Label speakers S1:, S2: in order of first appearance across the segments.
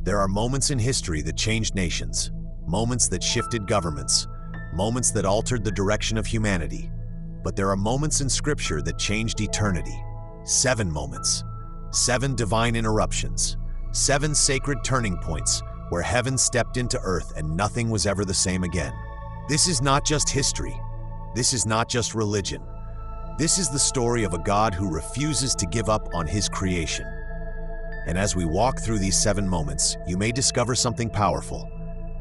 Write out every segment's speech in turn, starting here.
S1: There are moments in history that changed nations, moments that shifted governments, moments that altered the direction of humanity. But there are moments in Scripture that changed eternity. 7 moments, 7 divine interruptions, 7 sacred turning points where heaven stepped into earth and nothing was ever the same again. This is not just history. This is not just religion. This is the story of a God who refuses to give up on His creation. And as we walk through these 7 moments, you may discover something powerful.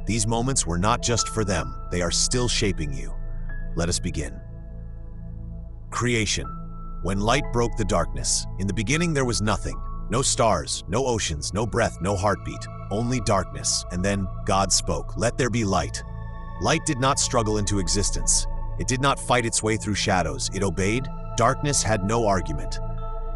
S1: These moments were not just for them, they are still shaping you. Let us begin. Creation. When light broke the darkness, in the beginning there was nothing. No stars, no oceans, no breath, no heartbeat, only darkness. And then God spoke, "Let there be light." Light did not struggle into existence. It did not fight its way through shadows. It obeyed. Darkness had no argument.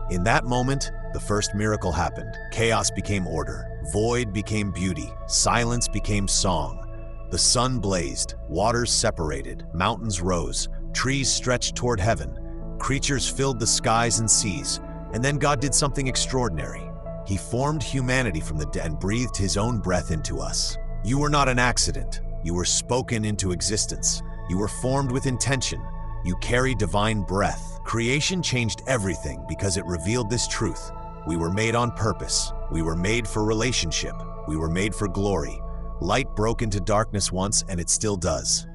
S1: In that moment, the first miracle happened. Chaos became order. Void became beauty. Silence became song. The sun blazed. Waters separated. Mountains rose. Trees stretched toward heaven. Creatures filled the skies and seas. And then God did something extraordinary. He formed humanity from the dead and breathed His own breath into us. You were not an accident. You were spoken into existence. You were formed with intention. You carry divine breath. Creation changed everything because it revealed this truth. We were made on purpose. We were made for relationship. We were made for glory. Light broke into darkness once, and it still does.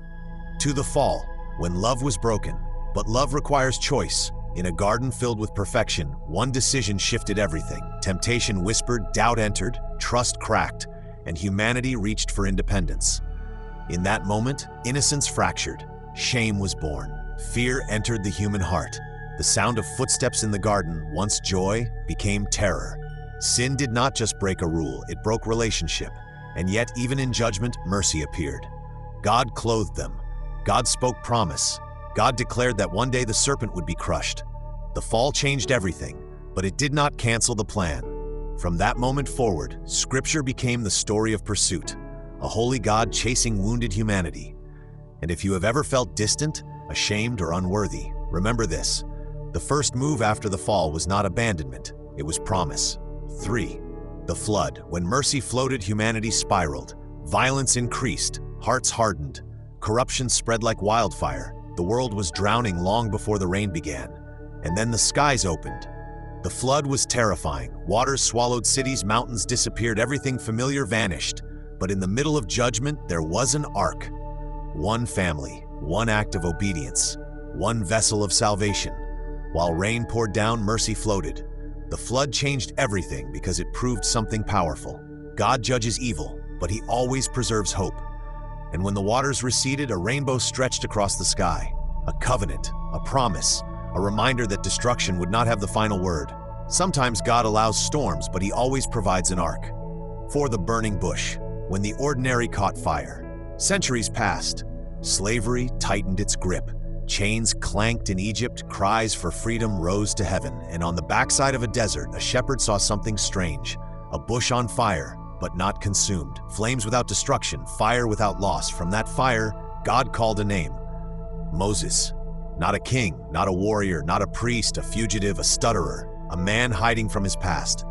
S1: To the fall, when love was broken. But love requires choice. In a garden filled with perfection, one decision shifted everything. Temptation whispered, doubt entered, trust cracked, and humanity reached for independence. In that moment, innocence fractured. Shame was born. Fear entered the human heart. The sound of footsteps in the garden, once joy, became terror. Sin did not just break a rule, it broke relationship. And yet, even in judgment, mercy appeared. God clothed them. God spoke promise. God declared that one day the serpent would be crushed. The fall changed everything, but it did not cancel the plan. From that moment forward, Scripture became the story of pursuit, a holy God chasing wounded humanity. And if you have ever felt distant, ashamed, or unworthy, remember this. The first move after the fall was not abandonment, it was promise. 3. The flood. When mercy floated, humanity spiraled. Violence increased, hearts hardened. Corruption spread like wildfire. The world was drowning long before the rain began. And then the skies opened. The flood was terrifying. Waters swallowed cities, mountains disappeared, everything familiar vanished. But in the middle of judgment, there was an ark. One family, one act of obedience, one vessel of salvation. While rain poured down, mercy floated. The flood changed everything because it proved something powerful. God judges evil, but He always preserves hope. And when the waters receded, a rainbow stretched across the sky. A covenant, a promise, a reminder that destruction would not have the final word. Sometimes God allows storms, but He always provides an ark. 4. The burning bush. When the ordinary caught fire. Centuries passed. Slavery tightened its grip. Chains clanked in Egypt, cries for freedom rose to heaven, and on the backside of a desert, a shepherd saw something strange. A bush on fire, but not consumed. Flames without destruction, fire without loss. From that fire, God called a name. Moses. Not a king, not a warrior, not a priest, a fugitive, a stutterer, a man hiding from his past.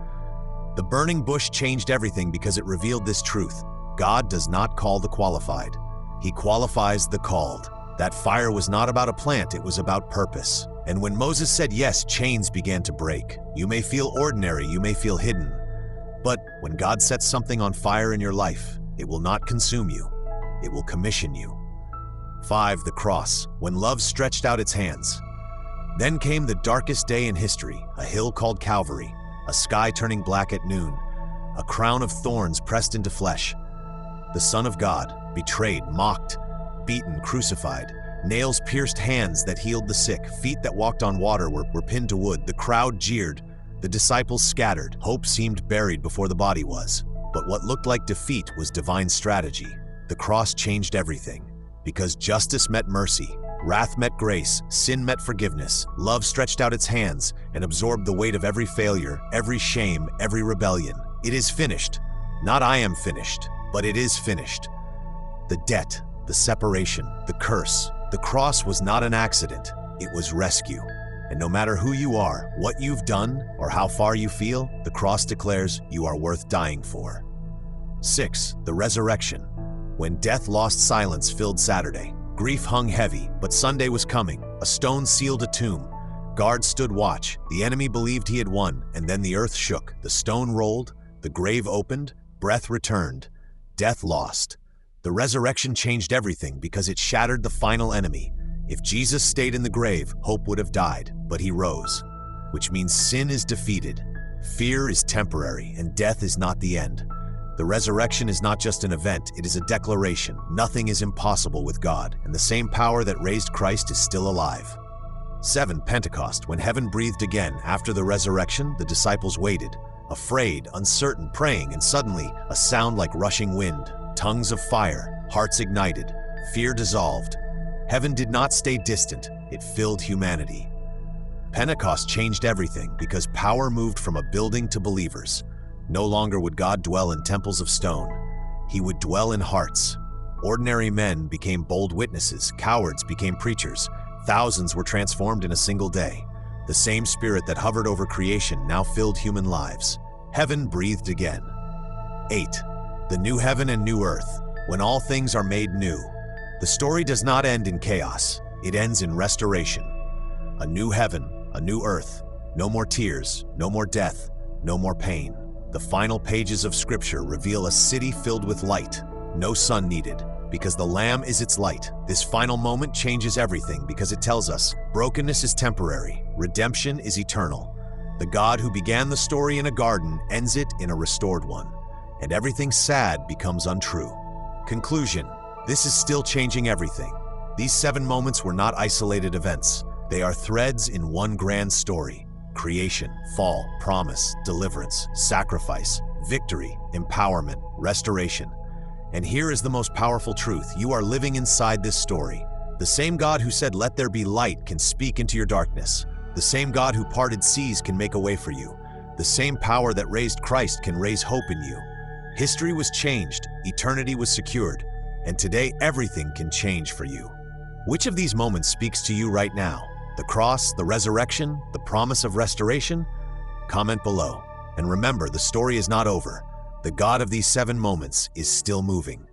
S1: The burning bush changed everything because it revealed this truth. God does not call the qualified. He qualifies the called. That fire was not about a plant, it was about purpose. And when Moses said yes, chains began to break. You may feel ordinary, you may feel hidden. But when God sets something on fire in your life, it will not consume you. It will commission you. 5. The cross. When love stretched out its hands. Then came the darkest day in history, a hill called Calvary, a sky turning black at noon, a crown of thorns pressed into flesh. The Son of God, betrayed, mocked, beaten, crucified, nails pierced hands that healed the sick, feet that walked on water were pinned to wood. The crowd jeered, the disciples scattered, hope seemed buried before the body was. But what looked like defeat was divine strategy. The cross changed everything, because justice met mercy, wrath met grace, sin met forgiveness, love stretched out its hands and absorbed the weight of every failure, every shame, every rebellion. It is finished. Not I am finished, but it is finished. The debt, the separation, the curse. The cross was not an accident, it was rescue. And no matter who you are, what you've done, or how far you feel, the cross declares you are worth dying for. 6. The resurrection. When death lost silence filled Saturday. Grief hung heavy, but Sunday was coming. A stone sealed a tomb. Guards stood watch. The enemy believed he had won, and then the earth shook. The stone rolled, the grave opened, breath returned, death lost. The resurrection changed everything because it shattered the final enemy. If Jesus stayed in the grave, hope would have died, but he rose, which means sin is defeated, fear is temporary, and death is not the end. The resurrection is not just an event, it is a declaration. Nothing is impossible with God, and the same power that raised Christ is still alive. 7. Pentecost. When heaven breathed again after the resurrection, the disciples waited, afraid, uncertain, praying, and suddenly a sound like rushing wind, tongues of fire, hearts ignited, fear dissolved. Heaven did not stay distant, it filled humanity. Pentecost changed everything because power moved from a building to believers. No longer would God dwell in temples of stone. He would dwell in hearts. Ordinary men became bold witnesses, cowards became preachers. Thousands were transformed in a single day. The same spirit that hovered over creation now filled human lives. Heaven breathed again. 8. The new heaven and new earth, when all things are made new. The story does not end in chaos, it ends in restoration. A new heaven, a new earth, no more tears, no more death, no more pain. The final pages of Scripture reveal a city filled with light, no sun needed, because the Lamb is its light. This final moment changes everything because it tells us brokenness is temporary, redemption is eternal. The God who began the story in a garden ends it in a restored one, and everything sad becomes untrue. Conclusion: this is still changing everything. These 7 moments were not isolated events. They are threads in one grand story. Creation, fall, promise, deliverance, sacrifice, victory, empowerment, restoration. And here is the most powerful truth. You are living inside this story. The same God who said, "Let there be light," can speak into your darkness. The same God who parted seas can make a way for you. The same power that raised Christ can raise hope in you. History was changed, eternity was secured, and today everything can change for you. Which of these moments speaks to you right now? The cross, the resurrection, the promise of restoration? Comment below. And remember, the story is not over. The God of these 7 moments is still moving.